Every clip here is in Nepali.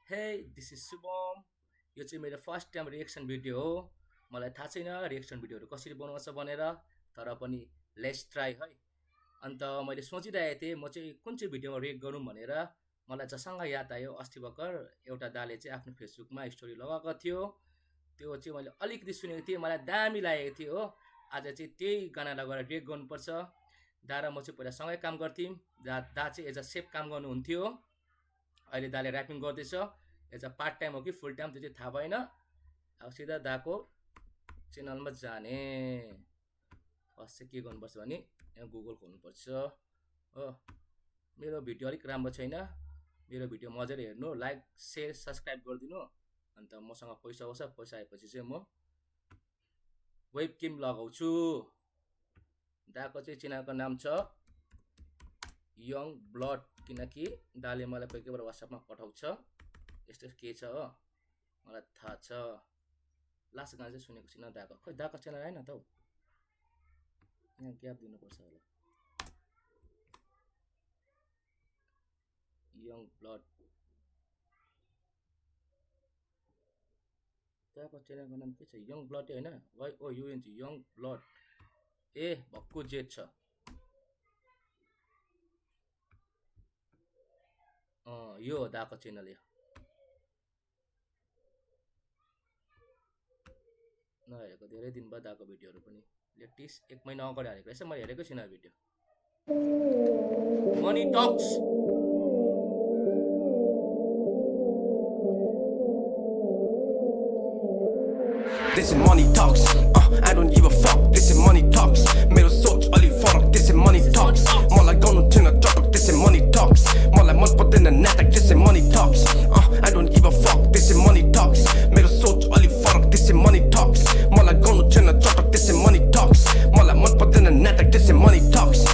हे दिस इज शुभम। यो चाहिँ मेरो फर्स्ट टाइम रिएक्सन भिडियो हो। मलाई थाहा छैन रिएक्सन भिडियोहरू कसरी बनाउँछ भनेर, तर पनि लेट्स ट्राई है। अन्त मैले सोचिरहेको थिएँ म चाहिँ कुन चाहिँ भिडियोमा रिएक्ट गरौँ भनेर। मलाई जसँग याद आयो अस्ति भर्खर एउटा दाले चाहिँ आफ्नो फेसबुकमा स्टोरी लगाएको थियो। त्यो चाहिँ मैले अलिकति सुनेको थिएँ, मलाई दामी लागेको थियो हो। आज चाहिँ त्यही गाना लगाएर रिएक्ट गर्नुपर्छ। दा र म चाहिँ पहिला सँगै काम गर्थ्यौँ। दा चाहिँ एज अ सेफ काम गर्नुहुन्थ्यो, अहिले दाले ऱ्यापिङ गर्दैछ। एज अ पार्ट टाइम हो कि फुल टाइम त्यो चाहिँ थाहा भएन। अब सिधा दाको च्यानलमा जाने। फर्स्ट चाहिँ के गर्नुपर्छ भने यहाँ गुगल खोल्नुपर्छ हो। मेरो भिडियो अलिक राम्रो छैन, मेरो भिडियो मजाले हेर्नु, लाइक सेयर सब्सक्राइब गरिदिनु। अन्त मसँग पैसा आउँछ, पैसा आएपछि चाहिँ म वेब गेम लगाउँछु। दाको चाहिँ च्यानलको नाम छ यङ ब्लड, किनकि दाले मलाई कोही कोही बेला वाट्सएपमा पठाउँछ। यस्तो के छ हो मलाई थाहा छ। लास्ट गाना चाहिँ सुनेको छैन दाको। खोइ दाको च्यानल आएन त हौ, यहाँ ग्याप दिनुपर्छ होला। यङ ब्लड दाको च्यानलको नाम के छ? यङ ब्लड होइन, YOUNG यङ ब्लड। ए भक्कु जेट छ। यो हो दाको च्यानल। यो नहेरेको धेरै दिन बाद दाको भिडियोहरू पनि लेटेस्ट 1 महिना अगाडि हालेको रहेछ, मैले हेरेको छैन video. Money talks. This is money talks. I don't give a fuck. This is money talks. मेरो सोच अलि फरक. This is money talks. मलाई गर्नु थिएन चटक. This is money talks. मलाई मन पर्दैन नाटक. This is money talks. I don't give a fuck. This is money talks. मेरो सोच अलि फरक. This is money talks. मलाई गर्नु थिएन चटक. This is money talks. मलाई मन पर्दैन नाटक. This is money talks.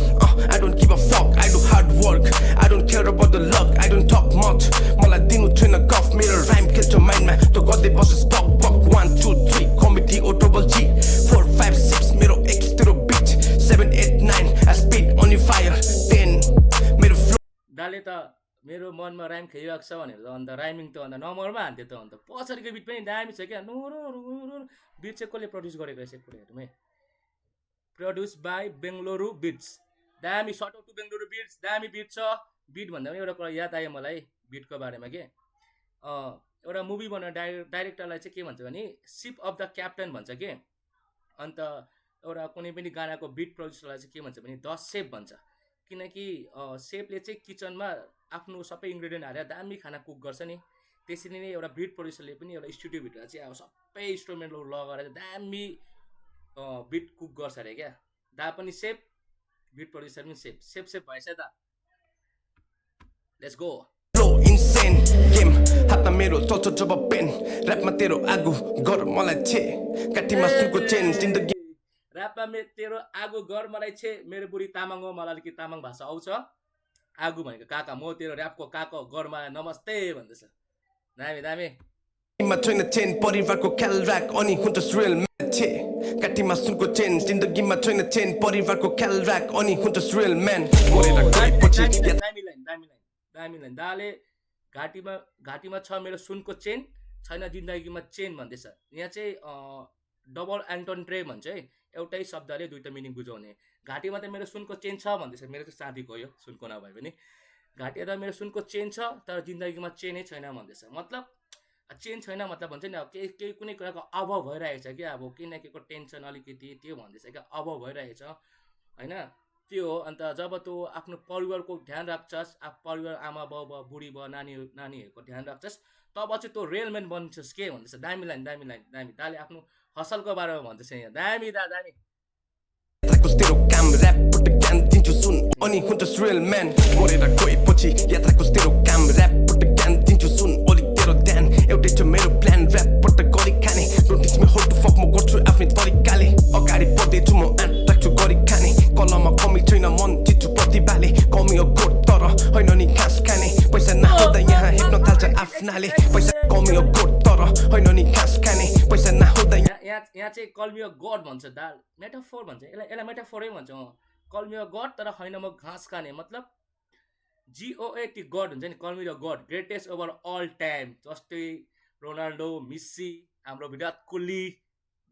I don't give a fuck. I do hard work. I don't care about the luck. I don't talk much. मलाई दिनु थिएन गफ. मेरो rhyme खेल्छ माइन्डमा. तो गर्दै बस्छ talk buck 1 2 3 comedy or double G 4 5 6 मेरो X तेरो bitch 7 8 9 I spit on your fire 10 मेरो flow दाले त मेरो मनमा राइम खेलिरहेको छ भनेर त अन्त राइमिङ त अन्त नम्बरमा हान्थ्यो त। अन्त पछाडिको बिट पनि दामी छ क्या। बिट चाहिँ कसले प्रड्युस गरेको रहेछ एकपल्ट हेरौँ है। Produce by Bengaluru beats. दामी sort out to Bengaluru beats, दामी बिट छ। बिट भन्दा पनि एउटा कुरा याद आयो मलाई बिटको बारेमा के। एउटा मुभी बनाउने डाइरेक्टरलाई चाहिँ के भन्छ भने सिप अफ द क्याप्टन भन्छ के। अन्त एउटा कुनै पनि गानाको बिट प्रड्युसरलाई चाहिँ के भन्छ भने द सेफ भन्छ। किनकि सेफले चाहिँ किचनमा आफ्नो सबै इन्ग्रेडियन्ट हालेर दामी खाना कुक गर्छ नि। त्यसरी नै एउटा बिट प्रड्युसरले पनि एउटा स्टुडियोभित्र चाहिँ अब सबै इन्स्ट्रुमेन्टहरू लगाएर दामी बिट कुक गर्छ अरे क्या। दा पनि सेफ, बिट प्रड्युसर पनि सेफ। सेफ सेफ भएछ त। Let's go. insane game हातमा मेरो चल्छ जब पेन ऱ्यापमा तेरो आगो गर मलाई छे काठीमा सुनको चेन जिन्दगी ऱ्यापमा तेरो आगो गर मलाई छे। मेरो बुढी तामाङ हो, मलाई अलिकति तामाङ भाषा आउँछ। आगो भनेको काका, म तेरो ऱ्यापको काका गर मलाई नमस्ते भन्दैछ। दामी दामी। मा छैन चेन परिवारको ख्याल राख अनि हुन्छ रियल म्यान छे काठीमा सुनको चेन जिन्दगीमा छैन चेन परिवारको ख्याल राख अनि हुन्छ रियल म्यान मरेर गएपछि दामी लाइन। दाले घाँटीमा छ मेरो सुनको चेन, छैन जिन्दगीमा चेन भन्दैछ। यहाँ चाहिँ डबल एन्टोन्ट्रे भन्छ है, एउटै शब्दले दुईवटा मिनिङ बुझाउने। घाँटीमा त मेरो सुनको चेन छ भन्दैछ। मेरो चाहिँ चाँदीको हो, सुनको नभए पनि। घाँटीमा त मेरो सुनको चेन छ तर जिन्दगीमा चेनै छैन भन्दैछ। मतलब चेन छैन मतलब भन्छ नि अब केही कुनै कुराको अभाव भइरहेको छ क्या। अब केही न केहीको टेन्सन अलिकति त्यो भन्दैछ क्या, अभाव भइरहेछ होइन त्यो हो। अन्त जब तँ आफ्नो परिवारको ध्यान राख्छस्, परिवार आमा बाउ बुढी भयो नानीहरूको ध्यान राख्छस्, तब चाहिँ तँ रियल म्यान बन्छस् के भन्दैछ। दामी लाइन दामी लाइन दामी। दाले आफ्नो हसलको बारेमा भन्दैछ यहाँ। दामी दामी। तेरो काम ऱ्यापबाट ज्ञान दिन्छु सुन अनि हुन्छ रियल म्यान मरेर गएपछि यात्राको तेरो काम ऱ्यापबाट ज्ञान दिन्छु सुन ओली तेरो ध्यान एउटै छ मेरो प्लान ऱ्यापबाट गरी खाने don't teach me how to fuck म गर्छु आफ्नै तरिकाले अगाडि बढ्दैछु म आँट राख्छु गरी खाने कलममा कमी छैन मन जित्छु प्रतिभाले कमी हो गोठ तर होइन नि घाँस खाने पैसा नहुँदा यहाँ हेप्न थाल्छ आफ्नाले पैसा कमी हो गोठ तर होइन नि घाँस खाने पैसा नहुँदा यहाँ चाहिँ कल्मियो गड भन्छ। दाल मेटाफोर भन्छ यसलाई मेटाफोरै भन्छ। कल्मियो गड तर होइन म घाँस खाने। मतलब GOAT गड हुन्छ नि, call me the god, greatest over all time. जस्तै रोनाल्डो, मेस्सी, हाम्रो विराट कोहली,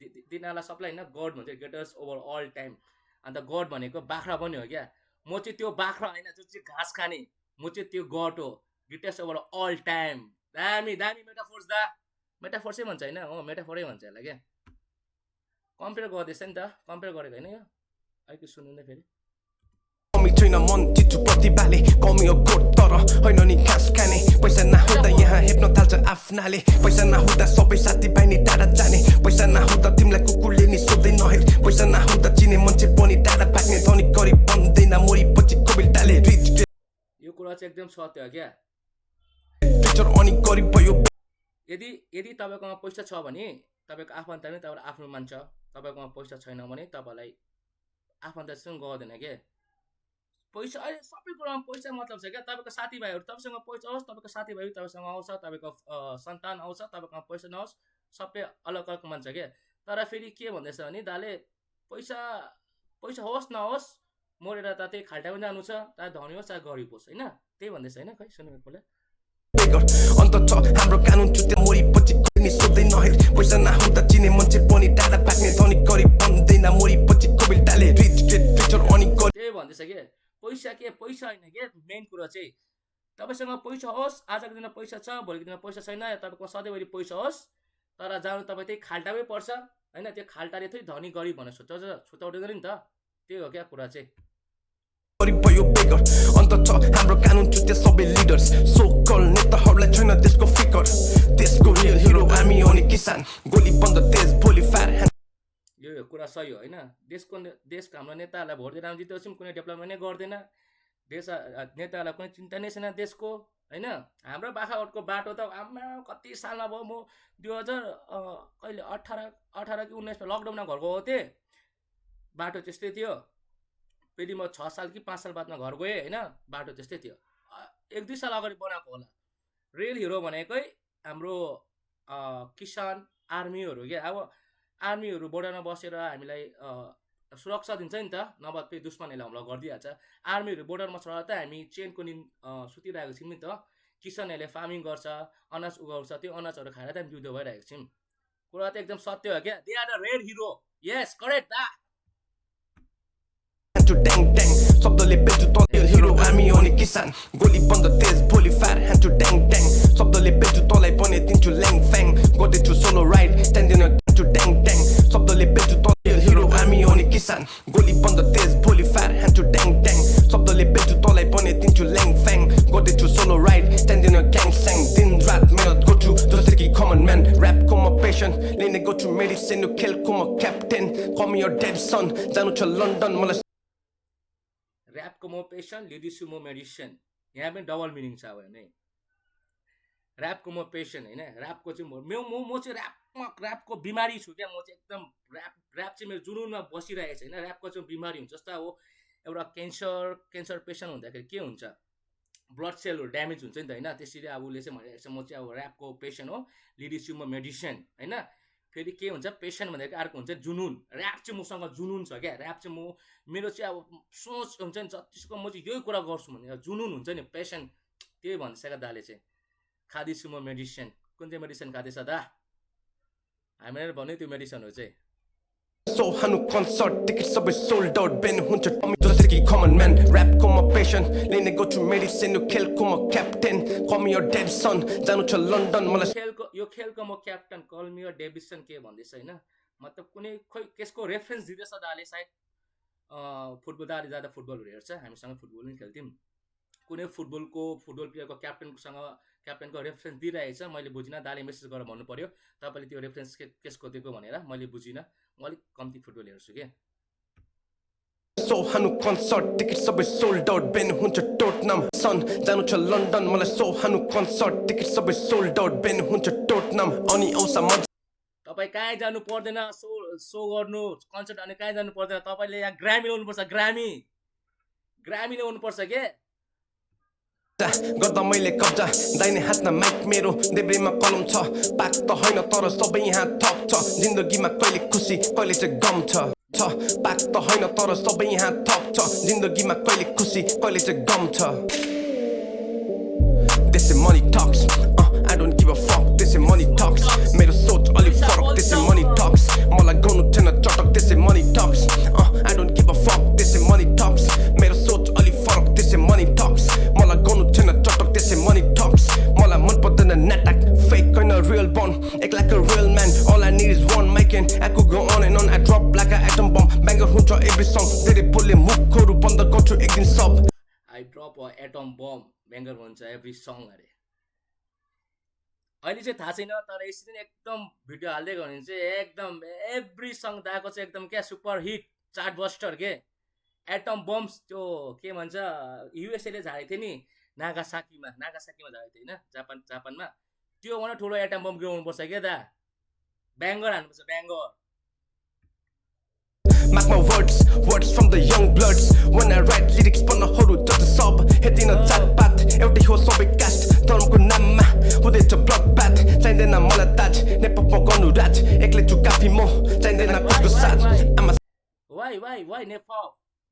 तिनीहरूलाई सबलाई होइन गड भन्छ, ग्रेटेस्ट ओभर अल टाइम। अन्त गड भनेको बाख्रा पनि हो क्या, म चाहिँ त्यो बाख्रा होइन जो चाहिँ घाँस खाने, म चाहिँ त्यो गड हो, ग्रेटेस्ट ओभर अल टाइम। दामी दामी मेटाफोर्स दा, मेटाफोर्सै भन्छ होइन, हो मेटाफोरै भन्छ यसलाई क्या। कम्पेयर गर्दैछ नि त, कम्पेयर गरेको होइन यो, अलिकति सुन्नु फेरि। कमी छैन मन चिच्छु प्रतिभाले, कमी हो गोठ तर होइन नि घाँस खाने। पैसा नहुँदा यहाँ हेप्न थाल्छ आफ्नाले, पैसा नहुँदा सबै साथीभाइ नि टाढा जाने। पैसा नहुँदा तिमीलाई कुकुरले नि सोध्दै नहेर, पैसा नहुँदा चिने मान्छे पनि टाढा भाग्ने। धनी गरिब बन्दैन मोरी पछि कोबिल डाले। रिच यो कुरा चाहिँ एकदम सत्य हो क्या। टिचर अनि गरिब भयो। यदि तपाईँकोमा पैसा छ भने तपाईँको आफन्तले तपाईँलाई आफ्नो मान्छ, तपाईँकोमा पैसा छैन भने तपाईँलाई आफन्तसँग गर्दैन क्या। पैसा अहिले सबै कुरामा पैसा मतलब छ क्या। तपाईँको साथीभाइहरू तपाईँसँग पैसा होस्, तपाईँको साथीभाइ तपाईँसँग आउँछ, तपाईँको सन्तान आउँछ, तपाईँकोमा पैसा नहोस्, सबै अलग अलग मान्छ क्या। तर फेरि के भन्दैछ भने दाले पैसा होस् नहोस् मरेर त त्यही खाल्टा पनि जानु छ, चाहे धनी होस् चाहे गरिब होस् होइन, त्यही भन्दैछ होइन। खै सुन्नु एकपल्ट। अन्त छ हाम्रो कानुन चुते मोरी पछि कोही नि सोध्दै नहेर, पैसा नहुँदा चिने मान्छे पनि टाढा भाग्ने। धनी गरिब बन्दैन मोरी पछि कोबिल डाले। रिच टिचर अनि त्यही भन्दैछ के, पैसा पैसा होइन के मेन कुरा चाहिँ। तपाईँसँग पैसा होस्, आजको दिनमा पैसा छ, भोलिको दिनमा पैसा छैन, तपाईँको सधैँभरि पैसा होस्, तर जानु तपाईँ त्यही खाल्टामै पर्छ होइन। त्यो खाल्टाले चाहिँ धनी गरिब भनेर छुट्याउँदैन नि त, त्यही हो क्या कुरा चाहिँ। गरिब भयो बेगर। अन्त छ हाम्रो कानुन चुते सबै लिडर्स, सो कल नेताहरूलाई छैन देशको फिकर। देशको रियल हिरो हामी हो नि किसान, गोली बन्द देश भोलि फायर। यो कुरा सही हो होइन। देशको हाम्रो नेताहरूलाई भोट दिएर जित्योछौँ, कुनै डेभलपमेन्ट नै गर्दैन। देश नेताहरूलाई कुनै चिन्ता नै छैन देशको होइन। हाम्रो बाख्राकोटको बाटो त आमा कति सालमा भयो, म 2018 कि 19 लकडाउनमा घर गएको थिएँ, बाटो त्यस्तै थियो। फेरि म 6 साल कि 5 साल बादमा घर गएँ होइन, बाटो त्यस्तै थियो। 1-2 साल अगाडि बनाएको होला। रेल हिरो भनेकै हाम्रो किसान आर्मीहरू क्या। अब आर्मीहरू बोर्डरमा बसेर हामीलाई सुरक्षा दिन्छ नि त, नभए फेरि दुश्मनहरूले हमला गरिदिइहाल्छ। आर्मीहरू बोर्डरमा छ त हामी चेनको सुतिरहेको छौँ नि त। किसानहरूले फार्मिङ गर्छ, अनाज उगाउँछ, त्यो अनाजहरू खाएर त हामी युद्ध भइरहेको छौँ। कुरा त एकदम सत्य हो क्या। They are the red hero. Yes correct दा। ड्याङ ड्याङ शब्दले बेच्छु तँलाई हिरो हामी हो नि किसान, गोली बन्द देश भोलि फायर ह्यान्चु ड्याङ ड्याङ शब्दले बेच्छु तँलाई पनि दिन्छु ल्याङ फ्याङ। गर्दैछु सोलो राइड त्यहाँदेखि ह्यान्चु ड्याङ ड्याङ शब्दले बेच्छु तँलाई हिरो हामी हो नि किसान, गोली बन्द देश भोलि फायर ह्यान्चु ड्याङ ड्याङ शब्दले बेच्छु तँलाई पनि दिन्छु ल्याङ फ्याङ। गर्दैछु सोलो राइड त्यहाँदेखि ग्याङ स्याङ। दिन रात मेहनत गर्छु जस्तै कि कमन म्यान, ऱ्यापको म पेसन लिने गर्छु मेडिसिन, खेलको म captain, come your dead son जानु छ लन्डन मलाई। ऱ्यापको म पेसन, लिडिसु म मेडिसिन, यहाँ पनि डबल मिनिङ छ अब होइन। ऱ्यापको म पेसन होइन, ऱ्यापको चाहिँ म चाहिँ ऱ्यापको बिमारी छु क्या। म चाहिँ एकदम ऱ्याप चाहिँ मेरो जुनुनमा बसिरहेको छ होइन। ऱ्यापको चाहिँ बिमारी हुन्छ जस्तो अब एउटा क्यान्सर पेसेन्ट हुँदाखेरि के हुन्छ, ब्लड सेलहरू ड्यामेज हुन्छ नि त होइन। त्यसरी अब उसले चाहिँ भनिरहेको छ म चाहिँ अब ऱ्यापको पेसेन्ट हो, लिडिसु म मेडिसिन होइन। फेरि के हुन्छ पेसेन्ट भनेको अर्को हुन्छ जुनुन। ऱ्याप चाहिँ मसँग जुनुन छ क्या। ऱ्याप चाहिँ मेरो चाहिँ अब सोच हुन्छ नि, जतिसको म चाहिँ यही कुरा गर्छु भने जुनुन हुन्छ नि, पेसेन्ट। त्यही भनिसक्यो दाले चाहिँ। खाँदैछु म मेडिसिन। कुन चाहिँ मेडिसिन खाँदैछ दा? हामीले भन्यो त्यो मेडिसिन हो चाहिँ। सो हानु कन्सर्ट टिकट सबै सोल्ड आउट बेन हुन्छ टमी जस्तै कि कमन म्यान, ऱ्यापको म पेसन लिने गर्छु मेडिसिन, खेलको म captain, come your dead son जानु छ लन्डन मलाई। यो खेलको म captain, call me your Davison के भन्दैछ होइन। मतलब कुनै खोइ त्यसको रेफरेन्स दिँदैछ दाले सायद। फुटबल दाले ज्यादा फुटबलहरू हेर्छ, हामीसँग फुटबल पनि खेल्थ्यौँ। कुनै फुटबल प्लेयरको क्याप्टनको रेफरेन्स दिइरहेछ, मैले बुझिनँ। दाले मेसेज गरेर भन्नु पऱ्यो तपाईँले त्यो रेफरेन्स केसको दिएको भनेर, मैले बुझिनँ। म अलिक कम्ती फुटबल हेर्छु क्या। सो हानु कन्सर्ट टिकट सबै सोल्ड आउट बेन हुन्छ टोटनम सन जानु छ लन्डन मलाई। सो हानु कन्सर्ट टिकट सबै सोल्ड आउट बेन हुन्छ टोटनम अनि आउँछ म। तपाईँ कहीँ जानु पर्दैन सो गर्नु, कन्सर्ट अनि कहीँ जानु पर्दैन। तपाईँले यहाँ ग्रामी ल्याउनुपर्छ, ग्रामी ल्याउनुपर्छ के। गर्दा मैले कब्जा दाहिने हातमा माइक मेरो देब्रेमा कलम छ, पाक त होइन तर सबै यहाँ थप छ। जिन्दगीमा कहिले खुसी कहिले चाहिँ गम छ, पाक त होइन तर सबै यहाँ थप छ। जिन्दगीमा कहिले खुसी कहिले चाहिँ गम छ। this is money talks. I don't give a fuck, this is money talks. मेरो सोच अलि फरक, this is money talks. मलाई गर्नु थिएन चटक, this is money talks. I don't give a fuck, this is money talks. मेरो सोच अलि फरक, this is money talks. मलाई गर्नु थिएन चटक, this is money talks. मलाई मन पर्दैन नाटक, fake होइन real born, act like a real man. All I need is one mic and I could go on and on. I drop like an atom bomb, banger हुन्छ every song. धेरै बोले मुखहरू बन्द गर्छु एक दिन सब. I drop a atom bomb, banger हुन्छ every song अरे। अहिले चाहिँ थाहा छैन, तर यसरी नै एकदम भिडियो हाल्दै गयो भने चाहिँ एकदम एभ्री सङ दाको चाहिँ एकदम क्या सुपर हिट चार्ट बस्टर के एटम बम्स त्यो के भन्छ युएसएले झारेको थियो नि नागासाकीमा झारेको थियो होइन जापानमा त्यो भने ठुलो एटम बम गिराउनुपर्छ क्या दा ब्याङ्गर हान्नुपर्छ banger Mark my words from the young bloods. When I write lyrics, पन्नहरू जति सब हेर्दिन जातपात एउटै हो सबै कास्ट धर्मको नाममा हुँदैछ ब्लडपात चाहिँदैन मलाई ताज नेपालमा गर्नु राज एक्लै छु काफी म चाहिँदैन कसको साथ Why Nepal?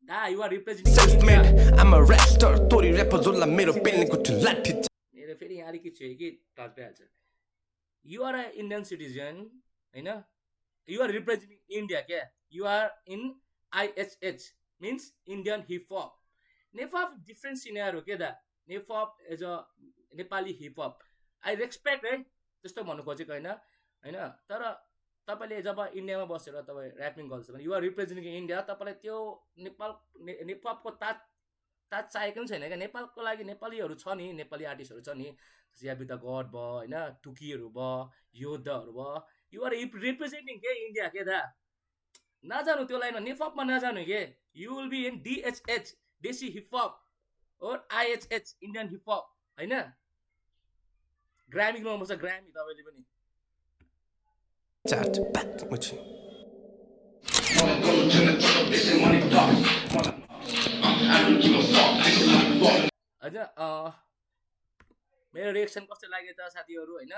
Da, you are representing self-made. India. I'm a rap star. Tori rapper जोला मेरो पेल्नेको छु लाठी मेरो फेरि यहाँ अलिकति छ कि टच भइहाल्छ You are an Indian citizen, होइन You are representing India क्या You are in IHH means Indian hip hop. Nepal different scenario के दा Nepal as a Nepali hip hop. I respect है त्यस्तो भन्नु खोजेको होइन तर तपाईले जब इन्डियामा बसेर तपाई र्यापिङ गर्छ भने यु आर रिप्रेजेन्टिङ इन्डिया तपाईलाई त्यो नेपालको तात चाहिएको पनि छैन क्या नेपालको लागि नेपालीहरू छ नि नेपाली आर्टिस्टहरू छ नि याबी द गड भयो होइन टुकीहरू भयो योद्धहरू भयो यु आर रिप्रेजेन्टिङ के इन्डिया के दा नजानु त्यो लाइनमा नेपालमा नजानु के यु विल बी इन डिएचएच देशी हिपहप और आइएचएच इन्डियन हिपहप होइन ग्रामी गर्नुपर्छ ग्रामी तपाईँले पनि Chat back with you. होइन मेरो रिएक्सन कस्तो लाग्यो त साथीहरू होइन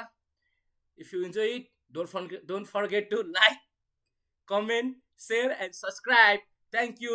if you enjoy it don't forget to like comment share and subscribe thank you